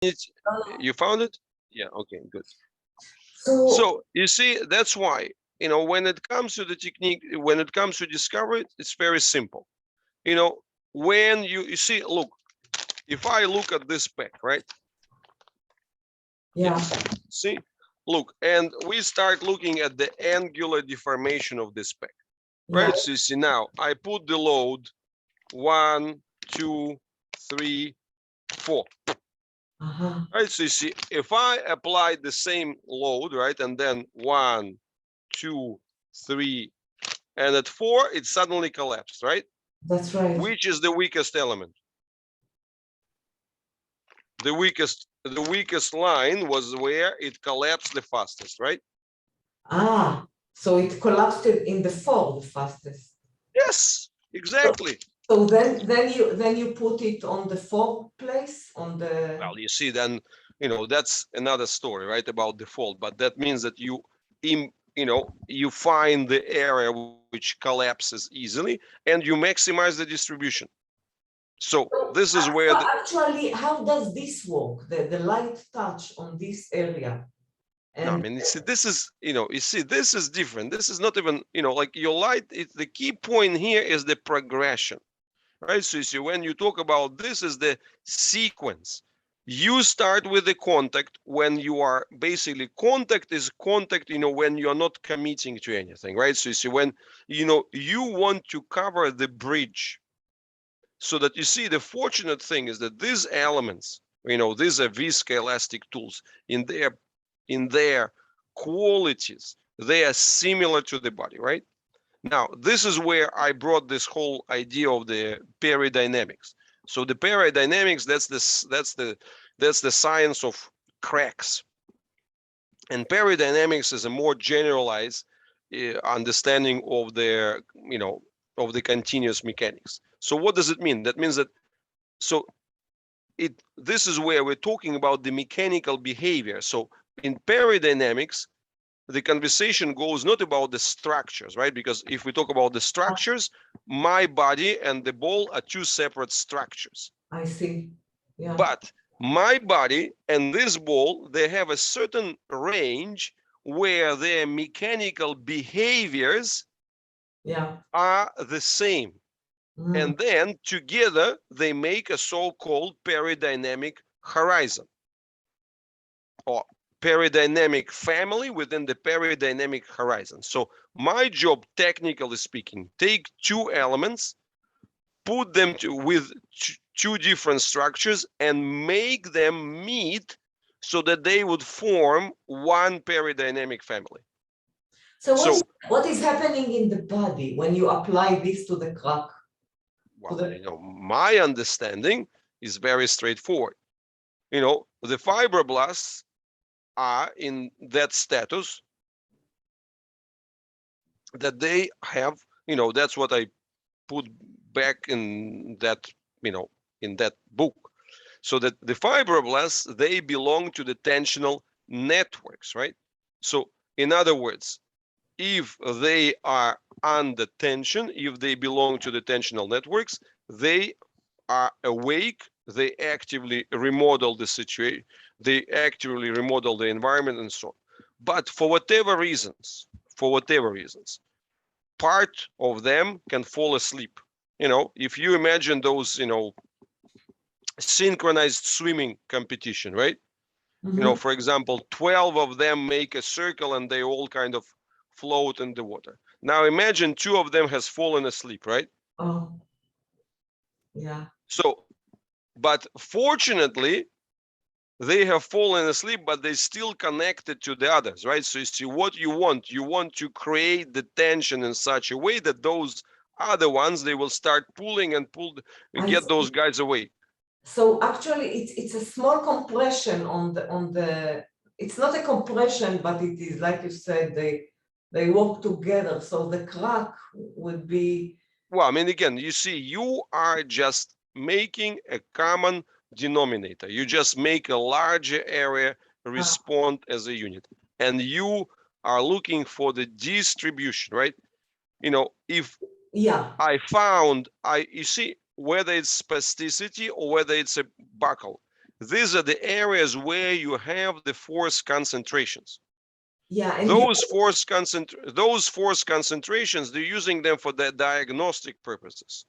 You found it? Yeah, okay, good. So, So you see, that's why, when it comes to the technique, when it comes to discovery, it's very simple. When you see, look, if I look at this pack, right? yeah. See, look, and we start looking at the angular deformation of this pack, right? Yeah. So you see now, I put the load 1, 2, 3, 4. Uh-huh. Right, so you see, if I apply the same load, right, and then 1, 2, 3, and at 4, it suddenly collapsed, right? That's right. Which is the weakest element? The weakest line was where it collapsed the fastest, right? Ah, so it collapsed in the 4 the fastest. Yes, exactly. So then you put it on the 4th place on the. Well, you see, then that's another story, right, about default. But that means that you find the area which collapses easily, and you maximize the distribution. So this is where Actually, how does this work? The light touch on this area. no, I And mean, this is different. This is not even, like your light. The key point here is the progression, right? So you see, when you talk about this is the sequence. You start with the contact when you are basically contact is contact, when you're not committing to anything, right? So you see, when, you want to cover the bridge. So that you see, the fortunate thing is that these elements, these are viscoelastic tools in their qualities, they are similar to the body, right? Now, this is where I brought this whole idea of the peridynamics. So the peridynamics, that's the science of cracks. And peridynamics is a more generalized understanding of the continuous mechanics. So what does it mean? That means that this is where we're talking about the mechanical behavior. So in peridynamics, the conversation goes not about the structures, right? Because if we talk about the structures, my body and the ball are two separate structures. I see. Yeah. But my body and this ball, they have a certain range where their mechanical behaviors are the same. And then together they make a so-called peridynamic horizon, or peridynamic family within the peridynamic horizon. So my job, technically speaking, take two elements, put them with two different structures and make them meet so that they would form one peridynamic family. So what is happening in the body when you apply this to the crack? Well, my understanding is very straightforward. The fibroblasts are in that status that they have, that's what I put back in that, in that book. So that the fibroblasts, they belong to the tensional networks, right? So in other words, if they are under tension, if they belong to the tensional networks, they are awake, they actively remodel the situation, they actively remodel the environment and so on. But for whatever reasons, part of them can fall asleep. If you imagine those, synchronized swimming competition, right? For example, 12 of them make a circle and they all kind of float in the water. Now imagine 2 of them has fallen asleep, right? Oh, yeah. So, but fortunately, they have fallen asleep, but they still connected to the others, right? So you see what you want to create the tension in such a way that those other ones, they will start pulling and get those guys away. So actually it's a small compression on the it's not a compression, but it is, like you said, they work together, so the crack would be. Well, I mean, again, you see, you are just making a common denominator. You just make a larger area respond as a unit, and you are looking for the distribution, right? If you see, whether it's spasticity or whether it's a buckle, These are the areas where you have the force concentrations. Yeah, and Those force concentrations, they're using them for the diagnostic purposes.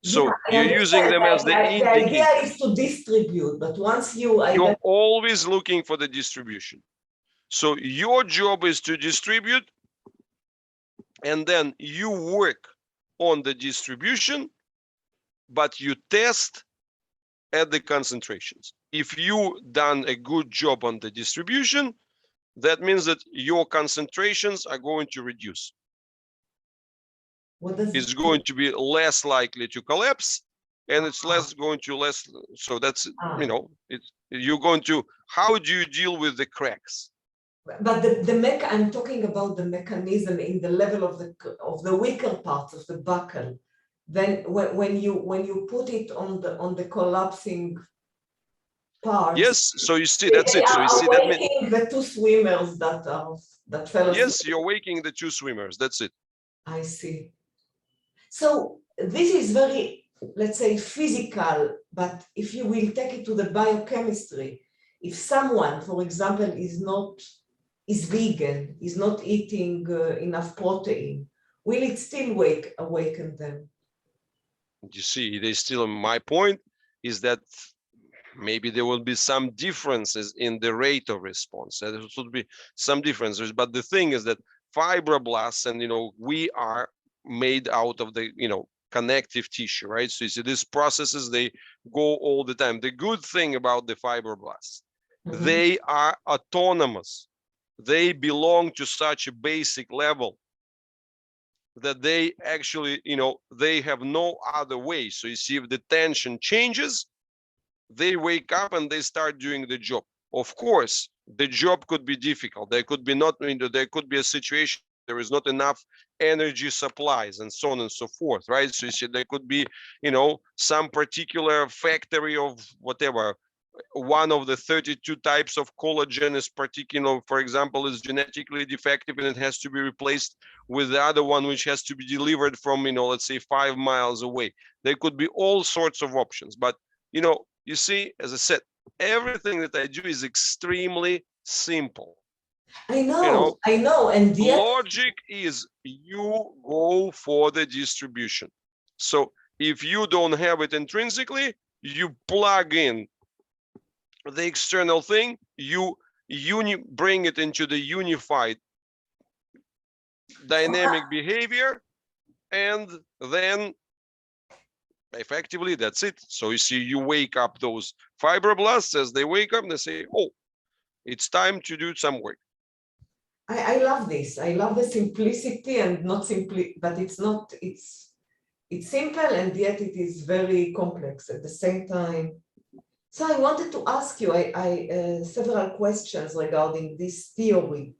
yeah, So I you're using understand. them as the The idea indicator. is to distribute, but once you You're identify, always looking for the distribution. So your job is to distribute, and then you work on the distribution, but you test at the concentrations. If you done a good job on the distribution, that means that your concentrations are going to reduce. what does It's going to be less likely to collapse, and it's less. So that's, ah, it's, you're going to, how do you deal with the cracks? but I'm talking about the mechanism in the level of the weaker parts of the buckle. Then when you put it on the collapsing parts, Yes, so you see, that's they it. So are you see, that means, awakening the two swimmers that fell asleep. yes, you're waking the two swimmers. That's it. I see. So this is very, let's say, physical, but if you will take it to the biochemistry, if someone, for example, is vegan, is not eating enough protein, will it still awaken them? You see, they still, my point is that maybe there will be some differences in the rate of response. There should be some differences, but the thing is that fibroblasts, and we are made out of the connective tissue, right? So you see, these processes, they go all the time. The good thing about the fibroblasts, they are autonomous. They belong to such a basic level that they actually, they have no other way. So you see, if the tension changes, they wake up and they start doing the job. Of course, the job could be difficult. There could be not, there could be a situation there is not enough energy supplies and so on and so forth, right? So you see, there could be, some particular factory of whatever, one of the 32 types of collagen is particular, for example, is genetically defective, and it has to be replaced with the other one, which has to be delivered from, let's say 5 miles away. There could be all sorts of options, but you see, as I said, everything that I do is extremely simple. I know, and yet, Logic is you go for the distribution. So if you don't have it intrinsically, you plug in the external thing, you bring it into the unified dynamic behavior, and then effectively that's it. So you see, you wake up those fibroblasts. As they wake up, they say, oh, it's time to do some work. I love this. I love the simplicity, and not simply, but it's not, it's simple, and yet it is very complex at the same time. So I wanted to ask you several questions regarding this theory.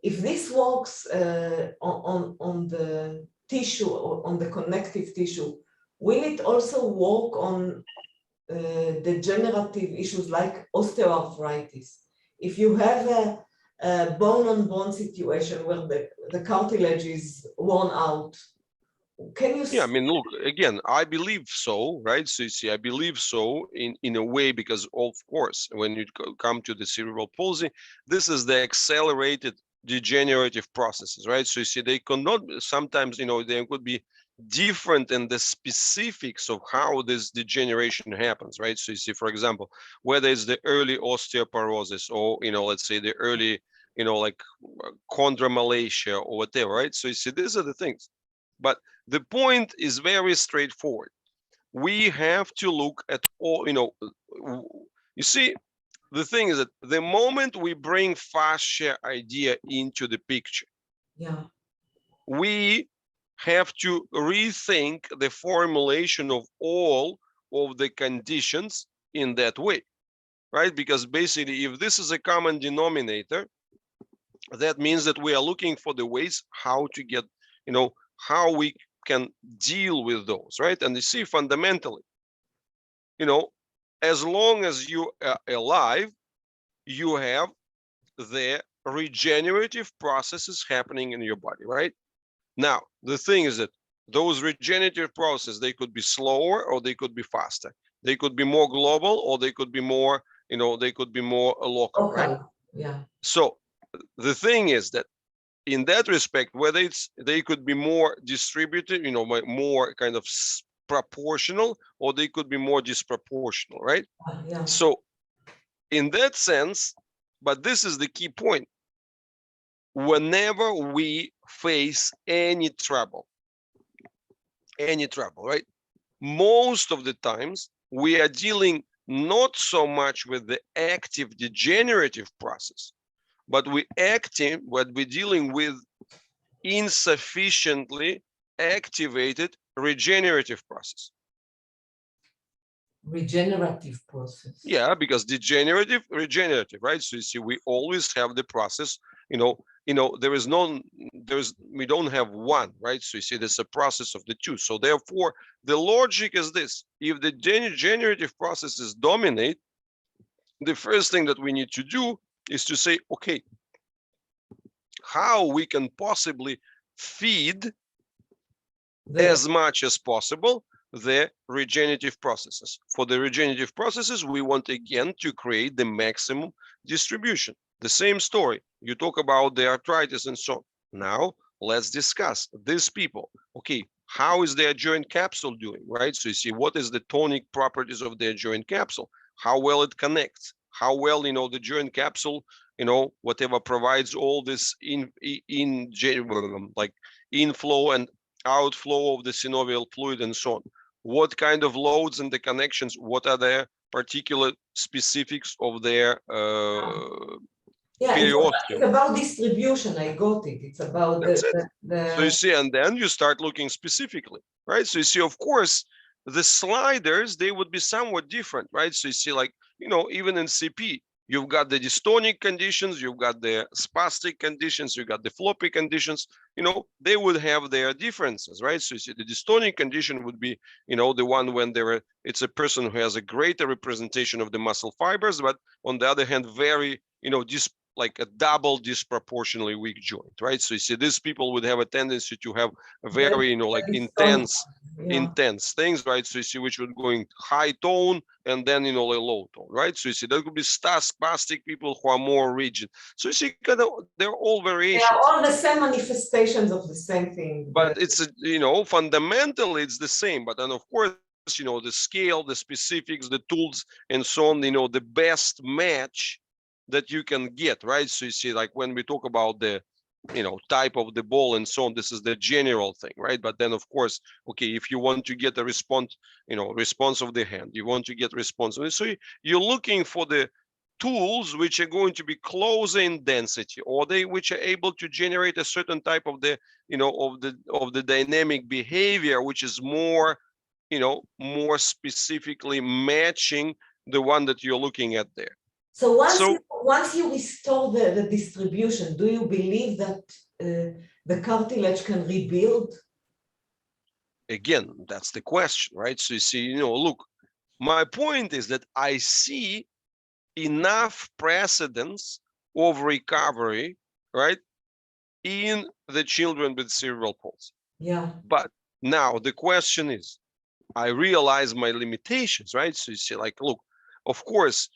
If this works on the tissue, or on the connective tissue, will it also work on degenerative issues like osteoarthritis? If you have a bone-on-bone situation where the cartilage is worn out, can you? Yeah, I mean, look, again, I believe so, right? So you see, I believe so in a way, because of course, when you come to the cerebral palsy, this is the accelerated degenerative processes, right? So you see, they cannot, sometimes, they could be different in the specifics of how this degeneration happens, right? So you see, for example, whether it's the early osteoporosis, or, let's say the early, like chondromalacia or whatever, right? So you see, these are the things. But the point is very straightforward. We have to look at all, you see, the thing is that the moment we bring fascia idea into the picture, Yeah. we have to rethink the formulation of all of the conditions in that way, right? Because basically, if this is a common denominator, that means that we are looking for the ways how to get, how we can deal with those, right? And you see, fundamentally, as long as you are alive, you have the regenerative processes happening in your body, right? Now, the thing is that those regenerative processes, they could be slower or they could be faster. They could be more global, or they could be more, they could be more local, right? Okay, yeah. So the thing is that in that respect, whether they could be more distributed, more kind of proportional, or they could be more disproportional, right? Yeah. So in that sense, but this is the key point. Whenever we face any trouble, right? Most of the times we are dealing not so much with the active degenerative process, but we're dealing with insufficiently activated regenerative process. Regenerative process. Yeah, because degenerative, regenerative, right? So you see, we always have the process, we don't have one, right? So you see, there's a process of the two. So therefore, the logic is this: if the degenerative processes dominate, the first thing that we need to do is to say, okay, how we can possibly feed as much as possible the regenerative processes. For the regenerative processes, we want again to create the maximum distribution. The same story. You talk about the arthritis and so on. Now, let's discuss these people. Okay, how is their joint capsule doing, right? So you see, what is the tonic properties of their joint capsule? How well it connects? How well, the joint capsule, whatever provides all this like inflow and outflow of the synovial fluid and so on. What kind of loads and the connections? What are the particular specifics of their it's about distribution. I got it. It's about That's it. So you the see, and then you start looking specifically, right? So you see, of course, the sliders, they would be somewhat different, right? So you see, like, even in CP, you've got the dystonic conditions, you've got the spastic conditions, you've got the floppy conditions, they would have their differences, right? So you see, the dystonic condition would be, the one when it's a person who has a greater representation of the muscle fibers, but on the other hand, very, like a double disproportionately weak joint, right? So you see, these people would have a tendency to have a very, like intense things, right? So you see, which would going high tone and then, like low tone, right? So you see, there could be spastic people who are more rigid. So you see, they're all variations. They are all the same manifestations of the same thing. But it's, fundamentally it's the same. But then, of course, the scale, the specifics, the tools, and so on, the best match that you can get, right? So you see, like when we talk about the, type of the ball and so on, this is the general thing, right? But then, of course, okay, if you want to get a response, response of the hand, you want to get response. So you're looking for the tools which are going to be closer in density, or which are able to generate a certain type of the, of the dynamic behavior, which is more, more specifically matching the one that you're looking at there. So once you restore the distribution, do you believe that the cartilage can rebuild? Again, that's the question, right? So you see, look, my point is that I see enough precedence of recovery, right, in the children with cerebral palsy. Yeah. But now the question is, I realize my limitations, right? So you see, like, look, of course,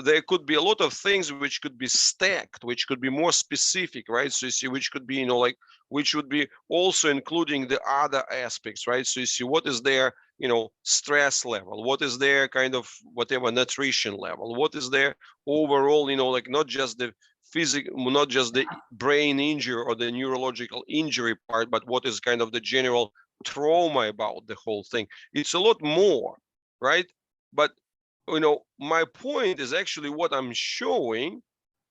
there could be a lot of things which could be stacked, which could be more specific, right? So you see, which could be, like, which would be also including the other aspects, right? So you see, what is their, stress level? What is their kind of whatever nutrition level? What is their overall, like not just the physical, not just the brain injury or the neurological injury part, but what is kind of the general trauma about the whole thing. It's a lot more, right? But my point is actually what I'm showing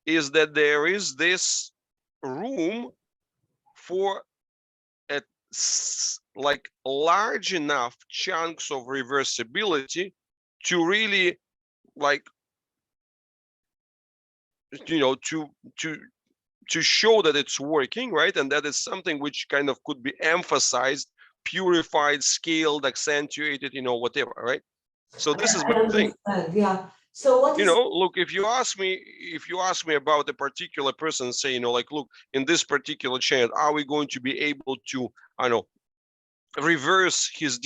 is that there is this room for like large enough chunks of reversibility to really, like, to show that it's working, right? And that is something which kind of could be emphasized, purified, scaled, accentuated, whatever, right? So this is my thing. Yeah. So what is, look, if you ask me about a particular person, say, like, look, in this particular channel, are we going to be able to, I know, reverse his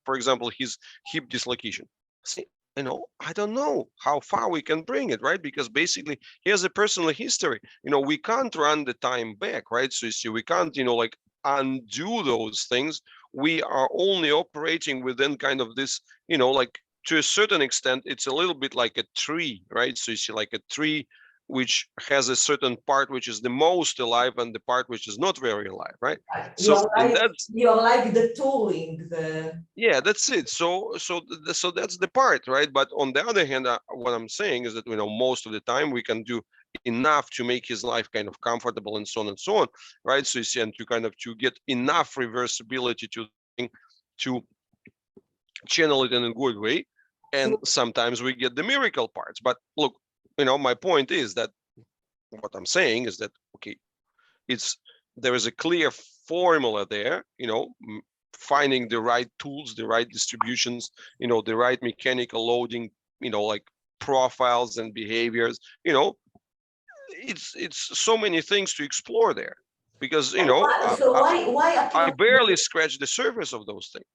for example, his hip dislocation. See, I don't know how far we can bring it, right? Because basically he has a personal history. We can't run the time back, right? So you see, we can't, like undo those things. We are only operating within kind of this, like to a certain extent, it's a little bit like a tree, right? So you see, like a tree which has a certain part which is the most alive and the part which is not very alive, right? So in that, you're like the touring, the yeah, that's it. So that's the part, right? But on the other hand, what I'm saying is that most of the time we can do enough to make his life kind of comfortable and so on and so on, right? So you see, and to kind of to get enough reversibility to channel it in a good way, and so sometimes we get the miracle parts. But look, my point is that what I'm saying is that okay, there is a clear formula there, finding the right tools, the right distributions, the right mechanical loading, like profiles and behaviors, it's so many things to explore there, because so why I appear barely scratch the surface of those things.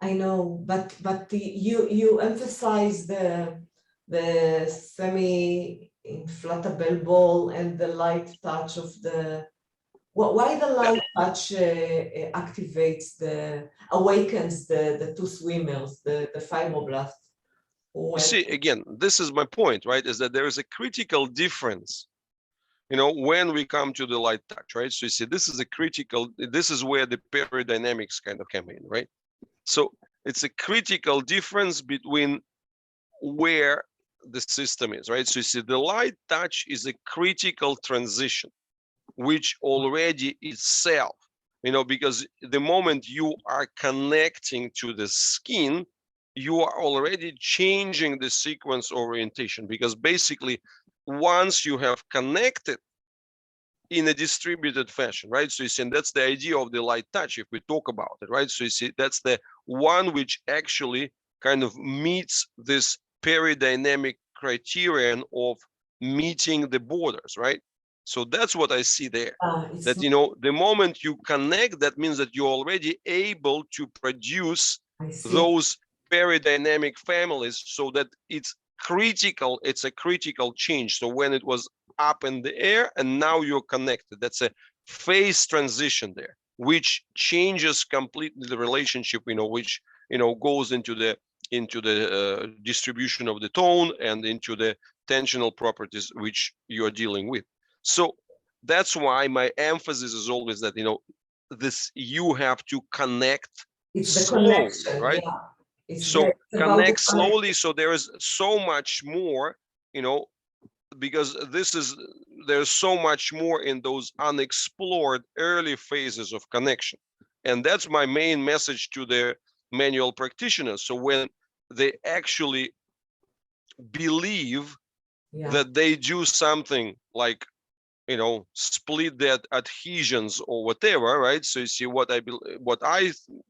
I know, but you emphasize the semi-inflatable ball and the light touch of the why the Yeah. light touch awakens the two swimmers, the fibroblasts. You see, again, this is my point, right? Is that there is a critical difference, when we come to the light touch, right? So you see, this is where the peridynamics kind of come in, right? So it's a critical difference between where the system is, right? So you see, the light touch is a critical transition, which already itself, because the moment you are connecting to the skin, you are already changing the sequence orientation, because basically once you have connected in a distributed fashion, right? So you see, and that's the idea of the light touch, if we talk about it, right? So you see, that's the one which actually kind of meets this peridynamic criterion of meeting the borders, right? So that's what I see there. That, the moment you connect, that means that you're already able to produce those peridynamic families, so that it's a critical change. So when it was up in the air and now you're connected, that's a phase transition there, which changes completely the relationship, which goes into the distribution of the tone and into the tensional properties which you are dealing with. So that's why my emphasis is always that this, you have to connect slowly, right? So connect slowly, so there is so much more, because there's so much more in those unexplored early phases of connection. And that's my main message to the manual practitioners. So when they actually believe that they do something like, split that adhesions or whatever, right? So you see, what I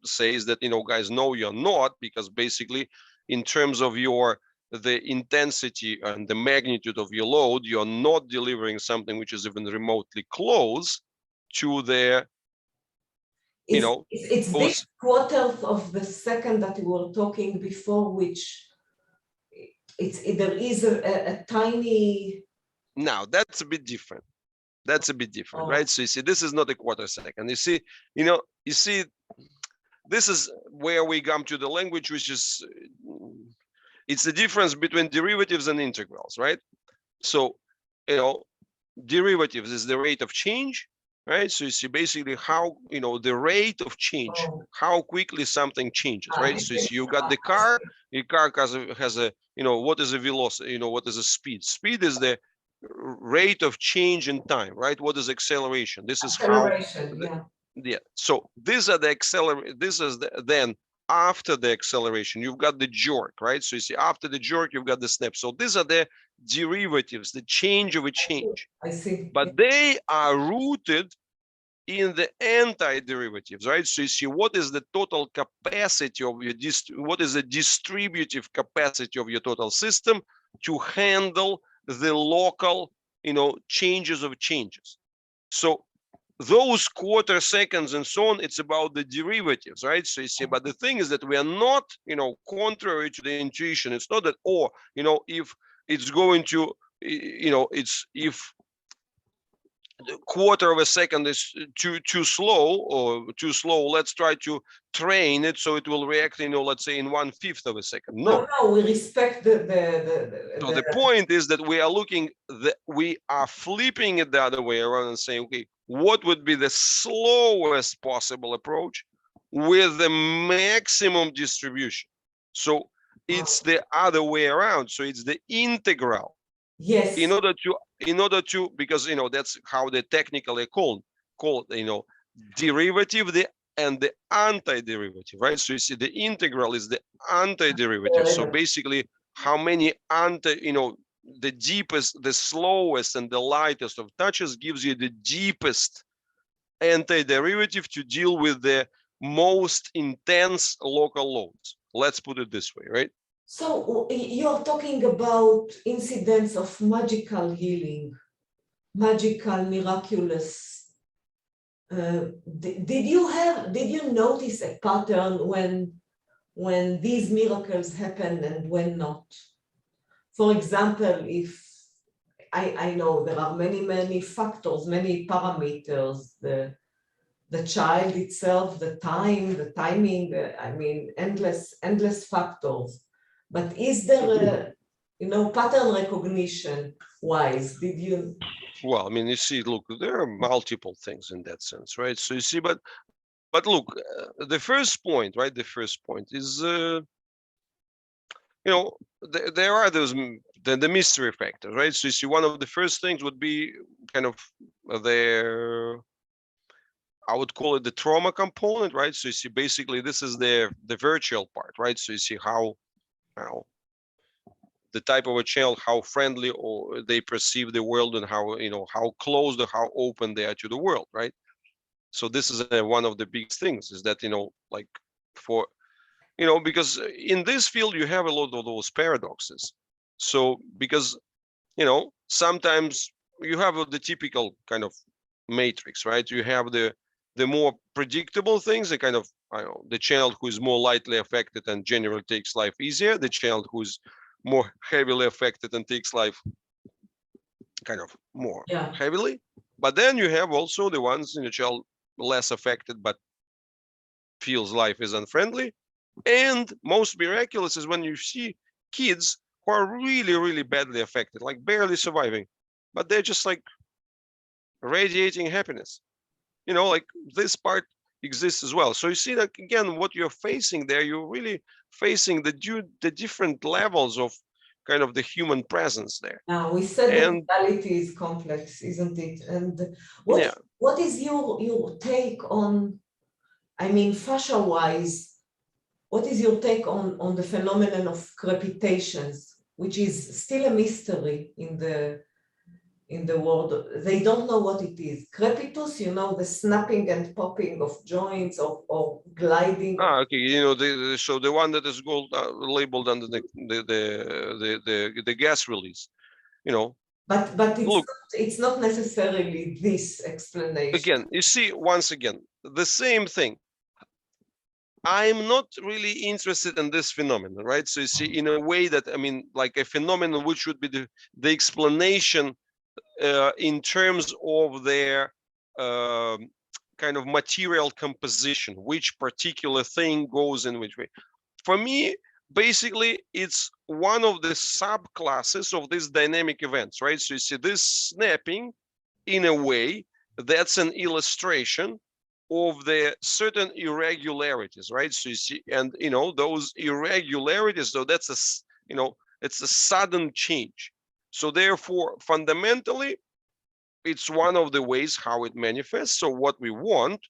say is that, guys, no, you're not, because basically in terms of the intensity and the magnitude of your load, you're not delivering something which is even remotely close to the, it's this quarters of the second that we were talking before, which there is a tiny. Now that's a bit different. That's a bit different, right? So you see, this is not a quarter second. You see, this is where we come to the language, which is, it's the difference between derivatives and integrals, right? So, derivatives is the rate of change, right? So you see basically how, the rate of change, how quickly something changes, right? So you see, you got the car, your car has a, what is a velocity, what is a speed? Speed is the rate of change in time, right? What is acceleration? This is how, yeah. So these are the this is then after the acceleration, you've got the jerk, right? So you see, after the jerk, you've got the snap. So these are the derivatives, the change of a change. I see. But they are rooted in the anti-derivatives, right? So you see, what is the total capacity of your what is the distributive capacity of your total system to handle the local, changes of changes. So those quarter seconds and so on, it's about the derivatives, right? So you see, but the thing is that we are not, contrary to the intuition. It's not that, if it's going to, it's if the quarter of a second is too slow, let's try to train it so it will react, let's say in 1/5 of a second. No. No, we respect So the point is that we are flipping it the other way around and saying, okay, what would be the slowest possible approach with the maximum distribution? So it's the other way around. So it's the integral. yes. In order to, because that's how they technically called, derivative and the antiderivative, right? So you see, the integral is the antiderivative. So basically, how many the deepest, the slowest, and the lightest of touches gives you the deepest antiderivative to deal with the most intense local loads. Let's put it this way, right? So you're talking about incidents of magical healing, magical, miraculous. Did you notice a pattern when these miracles happen and when not? For example, if I know there are many factors, many parameters, the child itself, the timing, I mean, endless factors. But is there a, pattern recognition wise, did you? Well, I mean, you see, look, there are multiple things in that sense, right? So you see, but look, the first point, right? The first point is, there are those the mystery factors, right? So you see, one of the first things would be kind of I would call it the trauma component, right? So you see, basically, this is the virtual part, right? So you see how, the type of a child, how friendly or they perceive the world, and how how closed or how open they are to the world, right? So this is one of the biggest things, is that like for because in this field you have a lot of those paradoxes. So because sometimes you have the typical kind of matrix, right? You have the more predictable things, the kind of the child who is more lightly affected and generally takes life easier, the child who's more heavily affected and takes life kind of more heavily. But then you have also the ones in the child less affected but feels life is unfriendly. And most miraculous is when you see kids who are really badly affected, like barely surviving, but they're just like radiating happiness. Like this part exists as well. So you see that again, what you're facing there, you're really facing the different levels of kind of the human presence there. Now we said that reality is complex, isn't it? And what is your take on, I mean, fascia-wise, what is your take on the phenomenon of crepitations, which is still a mystery in the world? They don't know what it is. Crepitus, the snapping and popping of joints or gliding. Okay. So the one that is labeled under the gas release, But it's not necessarily this explanation. Again, you see, once again, the same thing. I'm not really interested in this phenomenon, right? So you see, in a way that, I mean, like a phenomenon which would be the explanation in terms of their kind of material composition, which particular thing goes in which way. For me, basically, it's one of the subclasses of these dynamic events, right? So you see, this snapping, in a way, that's an illustration of the certain irregularities, right? So you see, and those irregularities, so that's it's a sudden change. So therefore, fundamentally, it's one of the ways how it manifests. So what we want,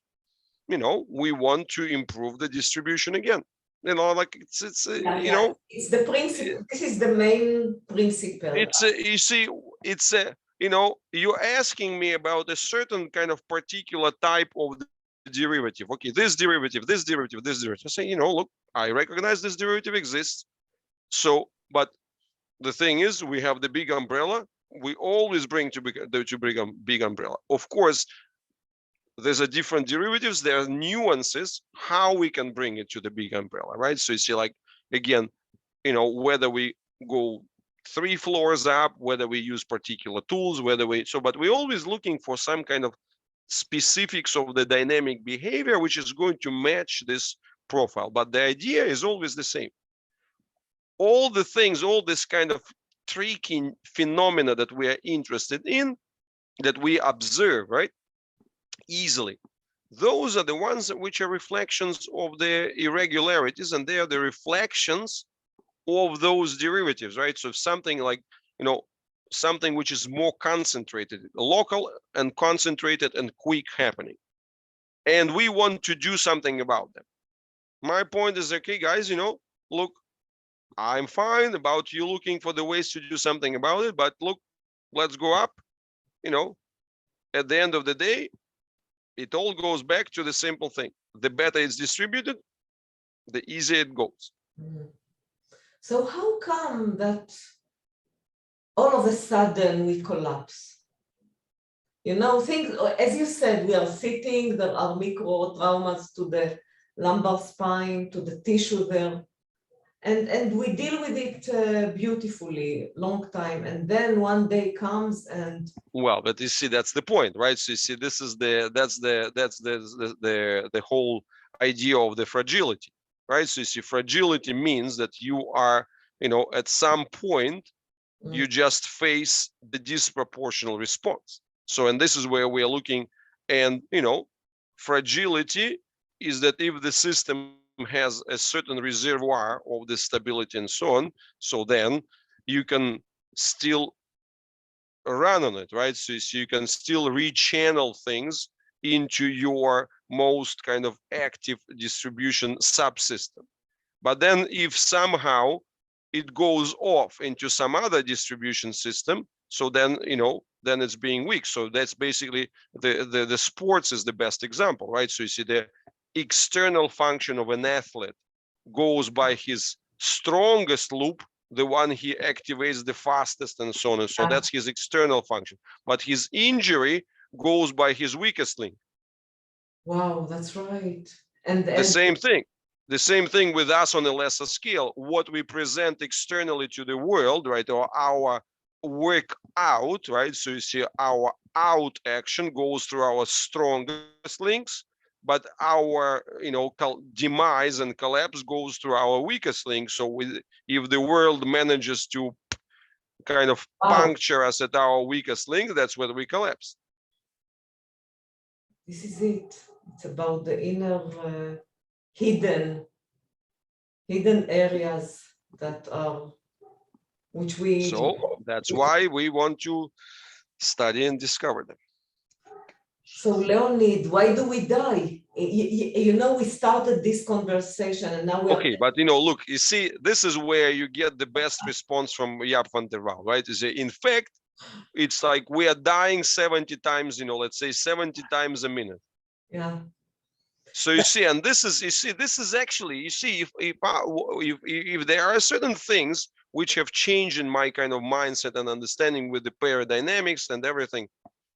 we want to improve the distribution again. Like it's it's the principle. This is the main principle. You see, it's you're asking me about a certain kind of particular type of derivative. Okay, this derivative, this derivative, this derivative. I say, look, I recognize this derivative exists. So, but the thing is, we have the big umbrella. We always bring to big umbrella. Of course, there's a different derivatives, there are nuances, how we can bring it to the big umbrella, right? So you see, like, again, whether we go 3 floors up, whether we use particular tools, but we're always looking for some kind of specifics of the dynamic behavior, which is going to match this profile. But the idea is always the same. All the things, all this kind of tricky phenomena that we are interested in, that we observe, right, easily, those are the ones which are reflections of the irregularities, and they are the reflections of those derivatives, right? So something like, something which is more concentrated, local and concentrated and quick happening, and we want to do something about them. My point is, okay, guys, look, I'm fine about you looking for the ways to do something about it, but look, let's go up. At the end of the day, it all goes back to the simple thing. The better it's distributed, the easier it goes. So how come that all of a sudden we collapse? Things, as you said, we are sitting, there are micro traumas to the lumbar spine, to the tissue there, and we deal with it beautifully, long time, and then one day comes and... Well, but you see, that's the point, right? So you see, this is that's the whole idea of the fragility, right? So you see, fragility means that you are, at some point, you just face the disproportional response. So, and this is where we are looking, and fragility is that if the system has a certain reservoir of the stability and so on, so then you can still run on it, right? So you can still rechannel things into your most kind of active distribution subsystem. But then if somehow it goes off into some other distribution system, so then, then it's being weak. So that's basically the sports is the best example, right? So you see, the external function of an athlete goes by his strongest loop, the one he activates the fastest, and so on and so on. That's his external function. But his injury goes by his weakest link. Wow, that's right. And the same thing with us on a lesser scale. What we present externally to the world, right, or our work out, right? So you see, our out action goes through our strongest links, but our demise and collapse goes through our weakest link. So if the world manages to kind of puncture us at our weakest link, that's where we collapse. This is it. It's about the inner hidden areas that are, which we... So that's why we want to study and discover them. So Leonid, why do we die? We started this conversation and now we're... Okay, but look, you see, this is where you get the best response from Jaap van der Wal, right? You say, in fact, it's like we are dying 70 times, let's say 70 times a minute. Yeah. So you see, and this is actually, if there are certain things which have changed in my kind of mindset and understanding with the paradynamics and everything.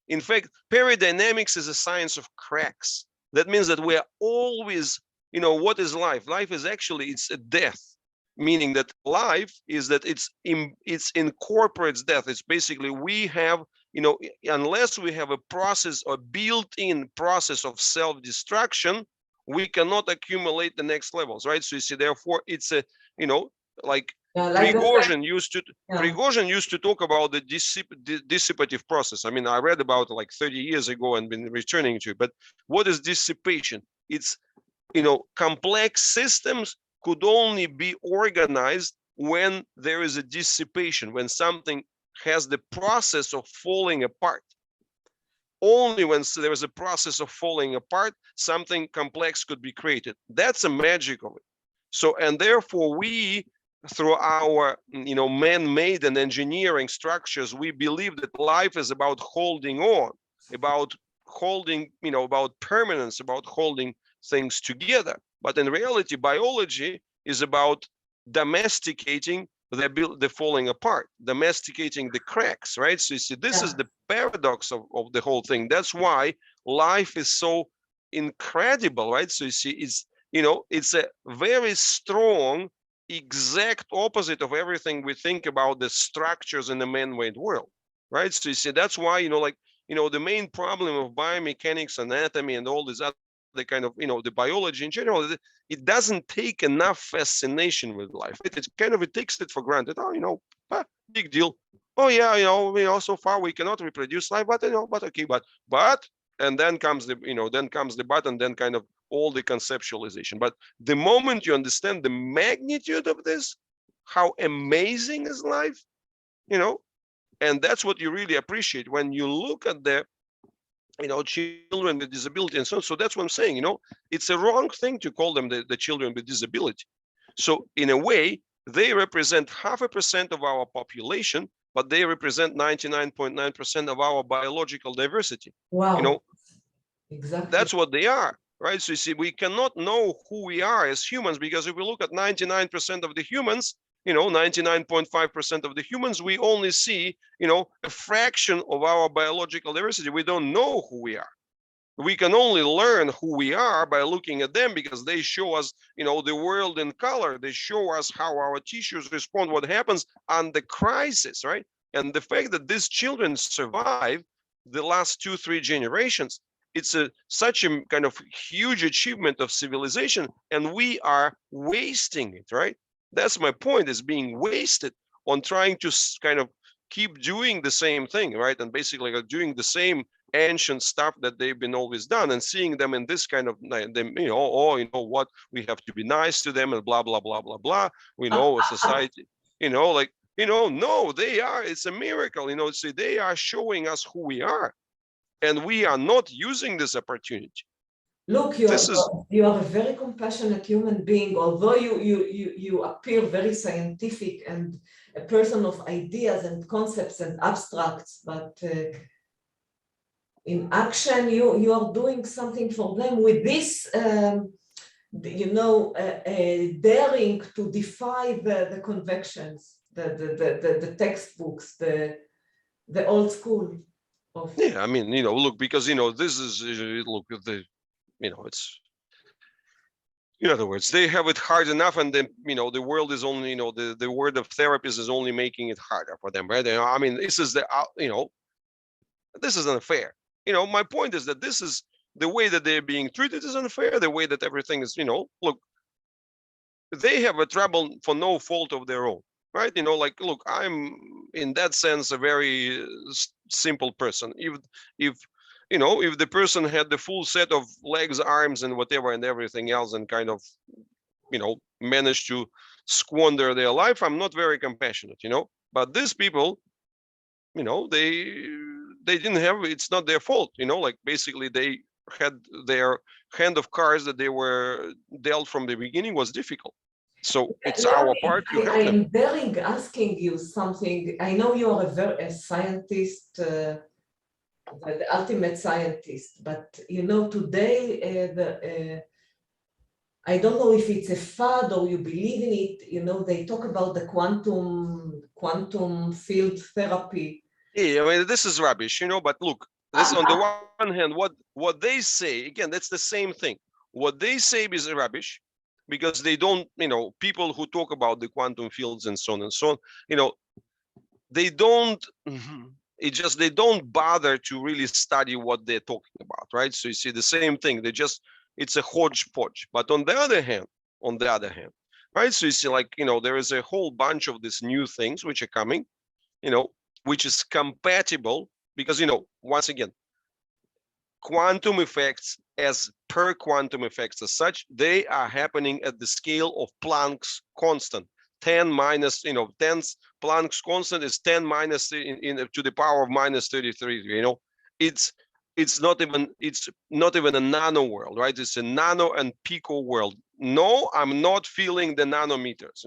In fact, paradynamics is a science of cracks. That means that we are always, what is life? Life is actually, it's a death, meaning that life is that it's incorporates death. It's basically, we have, unless we have a process or built-in process of self-destruction, we cannot accumulate the next levels, right? So you see, therefore, it's a, like Prigozhin used to talk about the dissipative process. I mean, I read about it like 30 years ago and been returning to it. But what is dissipation? It's, complex systems could only be organized when there is a dissipation, when something has the process of falling apart. Only when there is a process of falling apart, something complex could be created. That's a magic of it. So, and therefore we, through our, man-made and engineering structures, we believe that life is about holding on, about holding, about permanence, about holding things together. But in reality, biology is about domesticating they're falling apart, domesticating the cracks, right? So you see, this is Yeah. the paradox of the whole thing. That's why life is so incredible, right? So you see, it's a very strong, exact opposite of everything we think about the structures in the man-made world, right? So you see, that's why, the main problem of biomechanics, anatomy, and all this other kind of, the biology in general, it doesn't take enough fascination with life, right? It takes it for granted. Oh, big deal. Oh yeah, so far we cannot reproduce life, but okay, but, and then comes the but, and then kind of all the conceptualization. But the moment you understand the magnitude of this, how amazing is life, and that's what you really appreciate when you look at the children with disability and so on. So that's what I'm saying. It's a wrong thing to call them the children with disability. So in a way, they represent 0.5% of our population, but they represent 99.9% of our biological diversity. Wow. Exactly. That's what they are, right? So you see, we cannot know who we are as humans, because if we look at 99% of the humans, 99.5% of the humans, we only see, a fraction of our biological diversity. We don't know who we are. We can only learn who we are by looking at them, because they show us, the world in color. They show us how our tissues respond, what happens on the crisis, right? And the fact that these children survive the last 2-3 generations, it's such a kind of huge achievement of civilization, and we are wasting it, right? That's my point, is being wasted on trying to kind of keep doing the same thing, right? And basically doing the same ancient stuff that they've been always done, and seeing them in this kind of them, what, we have to be nice to them and blah blah blah blah blah. We know a society, no, it's a miracle. See, they are showing us who we are, and we are not using this opportunity. Look, This is you are a very compassionate human being, although you appear very scientific and a person of ideas and concepts and abstracts, but in action, you are doing something for them with this, daring to defy the conventions, the textbooks, the old school of. yeah. I mean, look, because this is look, it's, in other words, they have it hard enough, and then the world is only, the word of therapists is only making it harder for them, right? I mean, this is this is unfair. My point is that this is the way that they're being treated is unfair. The way that everything is, look, they have a trouble for no fault of their own, right? Look, I'm in that sense a very simple person. If the person had the full set of legs, arms, and whatever, and everything else, and kind of, managed to squander their life, I'm not very compassionate, But these people, they didn't have, it's not their fault, basically they had their hand of cards that they were dealt from the beginning was difficult. So it's our Leonid, part to help I them. am daring asking you something. I know you are a scientist, the ultimate scientist, but today I don't know if it's a fad or you believe in it. They talk about the quantum field therapy. Yeah, I mean, this is rubbish, but look, this on the one hand, what they say, again, that's the same thing. What they say is rubbish, because they don't, people who talk about the quantum fields and so on and so on, they don't, they don't bother to really study what they're talking about, right? So you see the same thing, it's a hodgepodge. But on the other hand, right, so you see, there is a whole bunch of these new things which are coming, which is compatible, because, once again, quantum effects as per quantum effects as such, they are happening at the scale of Planck's constant. 10 minus, 10 Planck's constant is 10 minus to the power of minus 33. It's not even a nano world, right? It's a nano and pico world. No, I'm not feeling the nanometers.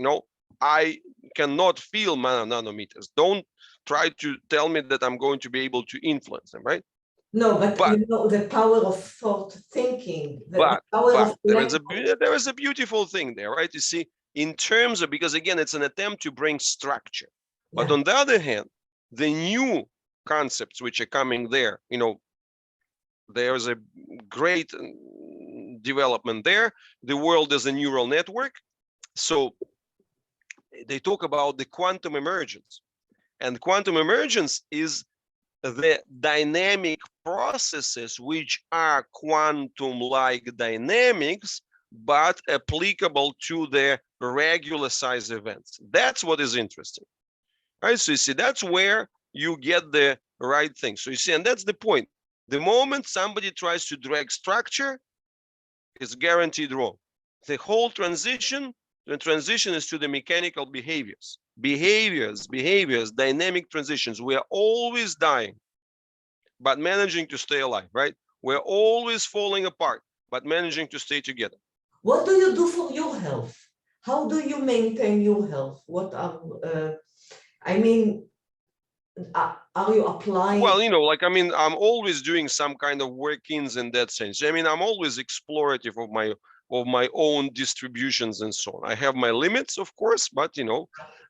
I cannot feel nanometers. Don't try to tell me that I'm going to be able to influence them, right? No, but the power of thought thinking, the power of there is a beautiful thing there, right? You see, in terms of, because again, it's an attempt to bring structure. But Yeah. on the other hand, the new concepts which are coming there, there's a great development there. The world is a neural network. So they talk about the quantum emergence. And quantum emergence is the dynamic processes which are quantum-like dynamics, but applicable to the regular size events. That's what is interesting, right? So you see, that's where you get the right thing. So you see, and that's the point. The moment somebody tries to drag structure, it's guaranteed wrong. The whole transition, the transition is to the mechanical behaviors. Behaviors, dynamic transitions. We are always dying, but managing to stay alive, right? We're always falling apart, but managing to stay together. What do you do for your health? How do you maintain your health? What are, I mean, are you applying? Well, I'm always doing some kind of work-ins in that sense. I mean, I'm always explorative of my own distributions and so on. I have my limits, of course, but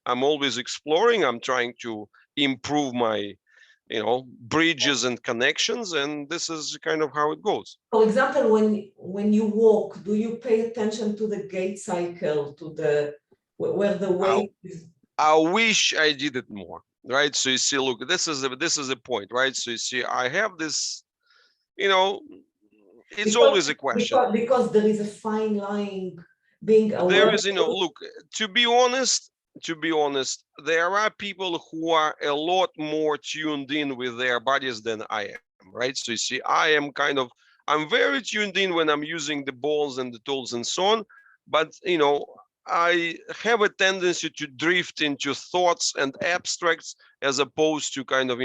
I'm always exploring. I'm trying to improve my, bridges and connections, and this is kind of how it goes. For example, when you walk, do you pay attention to the gait cycle, to the where the weight is? I wish I did it more, right? So you see, look, this is a point, right? So you see, I have this, it's always a question. Because there is a fine line being aware. There is, look, to be honest, there are people who are a lot more tuned in with their bodies than I am, right? So you see, I'm very tuned in when I'm using the balls and the tools and so on, but I have a tendency to drift into thoughts and abstracts as opposed to kind of,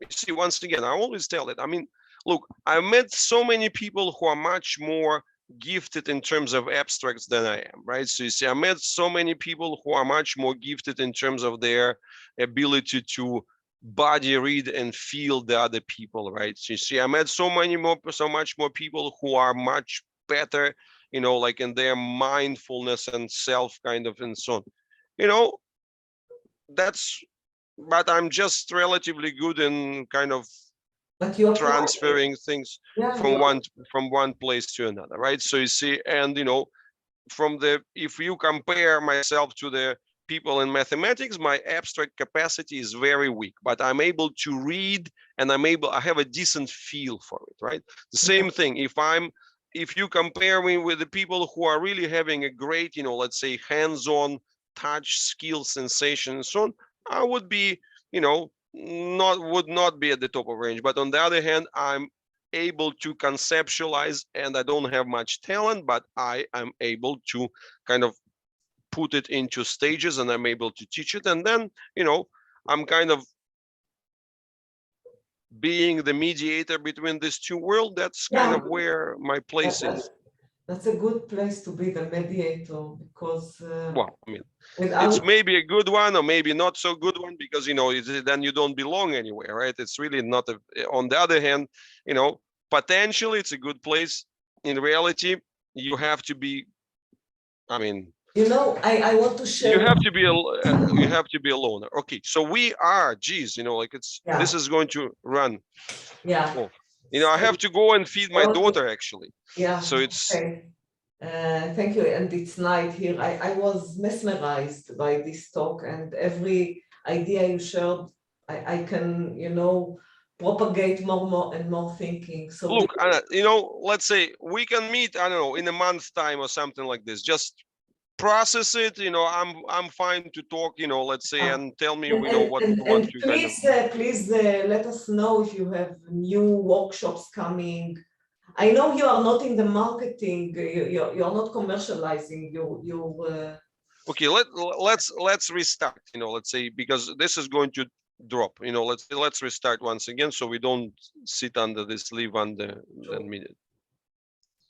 see, once again, I always tell it. I mean, look, I met so many people who are much more gifted in terms of abstracts than I am, right? So you see, I met so many people who are much more gifted in terms of their ability to body read and feel the other people, right? So you see, I met so much more people who are much better, like in their mindfulness and self kind of and so on. But I'm just relatively good in kind of transferring things from one place to another, right? So you see, and if you compare myself to the people in mathematics, my abstract capacity is very weak, but I'm able to read and I have a decent feel for it, right? The same thing, if you compare me with the people who are really having a great, let's say hands-on touch skill sensation and so on, I would be, would not be at the top of range. But on the other hand, I'm able to conceptualize, and I don't have much talent, but I am able to kind of put it into stages, and I'm able to teach it. And then, I'm kind of being the mediator between these two worlds. That's kind of where my place is. That's a good place to be the mediator, because well, I mean, it's maybe a good one or maybe not so good one, because then you don't belong anywhere, right? It's really not on the other hand, potentially it's a good place. In reality, you have to be, I mean, I want to share. You have to be a loner. Okay, so we are, geez, this is going to run. Yeah. Oh, I have to go and feed my daughter actually. Yeah. So it's. Okay. Thank you. And it's night here. I was mesmerized by this talk, and every idea you shared, I can, propagate more and more thinking. So look, let's say we can meet, I don't know, in a month's time or something like this. Just process it. I'm fine to talk. Let's say, and tell me, what you want to please, please let us know if you have new workshops coming. I know you are not in the marketing. You're not commercializing. Okay, let's restart. Let's say, because this is going to drop. Let's restart once again, so we don't sit under this leave under the minute.